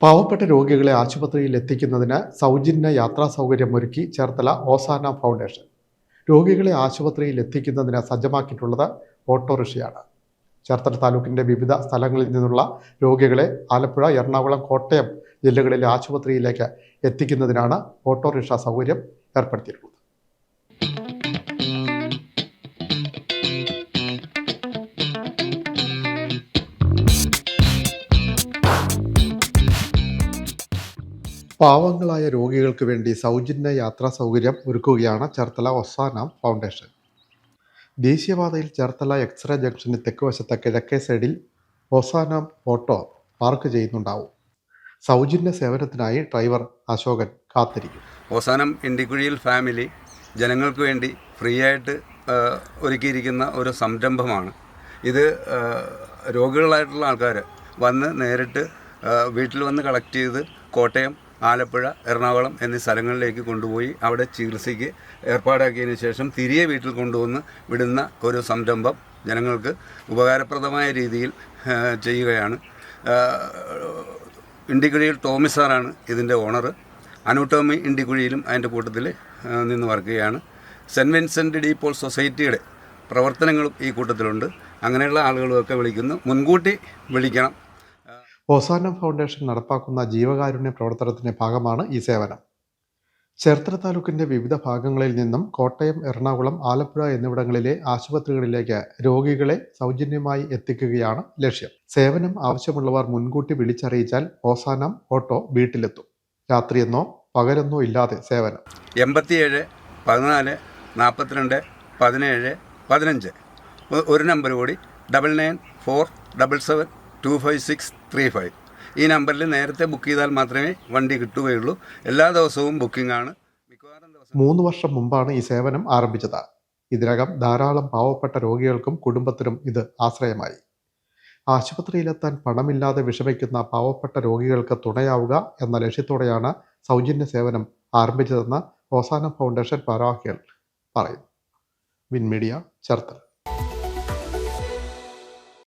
പാവപ്പെട്ട രോഗികളെ ആശുപത്രിയിൽ എത്തിക്കുന്നതിന് സൗജന്യ യാത്രാ സൗകര്യമൊരുക്കി ചേർത്തല ഓസാന ഫൗണ്ടേഷൻ. രോഗികളെ ആശുപത്രിയിൽ എത്തിക്കുന്നതിന് സജ്ജമാക്കിയിട്ടുള്ളത് ഓട്ടോറിക്ഷയാണ്. ചേർത്തല താലൂക്കിന്റെ വിവിധ സ്ഥലങ്ങളിൽ നിന്നുള്ള രോഗികളെ ആലപ്പുഴ, എറണാകുളം, കോട്ടയം ജില്ലകളിലെ ആശുപത്രിയിലേക്ക് എത്തിക്കുന്നതിനാണ് ഓട്ടോറിക്ഷ സൗകര്യം ഏർപ്പെടുത്തിയിട്ടുള്ളത്. പാവങ്ങളായ രോഗികൾക്ക് വേണ്ടി സൗജന്യ യാത്രാ സൗകര്യം ഒരുക്കുകയാണ് ചേർത്തല ഓസാന ഫൗണ്ടേഷൻ. ദേശീയപാതയിൽ ചേർത്തല എക്സ്റേ ജംഗ്ഷന് തെക്കുവശത്തെ കിഴക്കേ സൈഡിൽ ഓസാന ഓട്ടോ പാർക്ക് ചെയ്യുന്നുണ്ടാവും. സൗജന്യ സേവനത്തിനായി ഡ്രൈവർ അശോകൻ കാത്തിരിക്കും. ഓസാനം ഇണ്ടിക്കുഴിയിൽ ഫാമിലി ജനങ്ങൾക്ക് വേണ്ടി ഫ്രീ ആയിട്ട് ഒരുക്കിയിരിക്കുന്ന ഒരു സംരംഭമാണ് ഇത്. രോഗികളായിട്ടുള്ള ആൾക്കാർ വന്ന് നേരിട്ട് വീട്ടിൽ വന്ന് കളക്ട് ചെയ്ത് കോട്ടയം, ആലപ്പുഴ, എറണാകുളം എന്നീ സ്ഥലങ്ങളിലേക്ക് കൊണ്ടുപോയി അവിടെ ചികിത്സയ്ക്ക് ഏർപ്പാടാക്കിയതിന് ശേഷം തിരികെ വീട്ടിൽ കൊണ്ടുവന്ന് വിടുന്ന ഒരു സംരംഭം ജനങ്ങൾക്ക് ഉപകാരപ്രദമായ രീതിയിൽ ചെയ്യുകയാണ്. ഇണ്ടിക്കുഴിയിൽ ടോമി സാറാണ് ഇതിൻ്റെ ഓണർ. അനുടോമി ഇണ്ടിക്കുഴിയിലും അതിൻ്റെ കൂട്ടത്തിൽ നിന്ന് വർക്ക് ചെയ്യുകയാണ്. സെൻറ്റ് വിൻസെൻ്റ് ഡി പോൾ സൊസൈറ്റിയുടെ പ്രവർത്തനങ്ങളും ഈ കൂട്ടത്തിലുണ്ട്. അങ്ങനെയുള്ള ആളുകളുമൊക്കെ വിളിക്കുന്നു. മുൻകൂട്ടി വിളിക്കണം. ഓസാന ഫൗണ്ടേഷൻ നടപ്പാക്കുന്ന ജീവകാരുണ്യ പ്രവർത്തനത്തിന്റെ ഭാഗമാണ് ഈ സേവനം. ചേർത്തല താലൂക്കിന്റെ വിവിധ ഭാഗങ്ങളിൽ നിന്നും കോട്ടയം, എറണാകുളം, ആലപ്പുഴ എന്നിവിടങ്ങളിലെ ആശുപത്രികളിലേക്ക് രോഗികളെ സൗജന്യമായി എത്തിക്കുകയാണ് ലക്ഷ്യം. സേവനം ആവശ്യമുള്ളവർ മുൻകൂട്ടി വിളിച്ചറിയിച്ചാൽ ഓസാന ഓട്ടോ വീട്ടിലെത്തും. രാത്രിയെന്നോ പകലെന്നോ ഇല്ലാതെ സേവനം. 87 14 42 17 15 ഒരു നമ്പർ കൂടി 9947725635. ഈ നമ്പറിൽ നേരത്തെ ബുക്ക് ചെയ്താൽ മാത്രമേ വണ്ടി കിട്ടുകയുള്ളൂ. എല്ലാ ദിവസവും ബുക്കിംഗ് ആണ്. മിക്കവാറും 3 വർഷം മുമ്പാണ് ഈ സേവനം ആരംഭിച്ചത്. ഇതിനകം ധാരാളം പാവപ്പെട്ട രോഗികൾക്കും കുടുംബത്തിനും ഇത് ആശ്രയമായി. ആശുപത്രിയിലെത്താൻ പണമില്ലാതെ വിഷമിക്കുന്ന പാവപ്പെട്ട രോഗികൾക്ക് തുണയാവുക എന്ന ലക്ഷ്യത്തോടെയാണ് സൗജന്യ സേവനം ആരംഭിച്ചതെന്ന് ഓസാന ഫൗണ്ടേഷൻ ഭാരവാഹികൾ പറയുന്നു. Win media, Cherthala.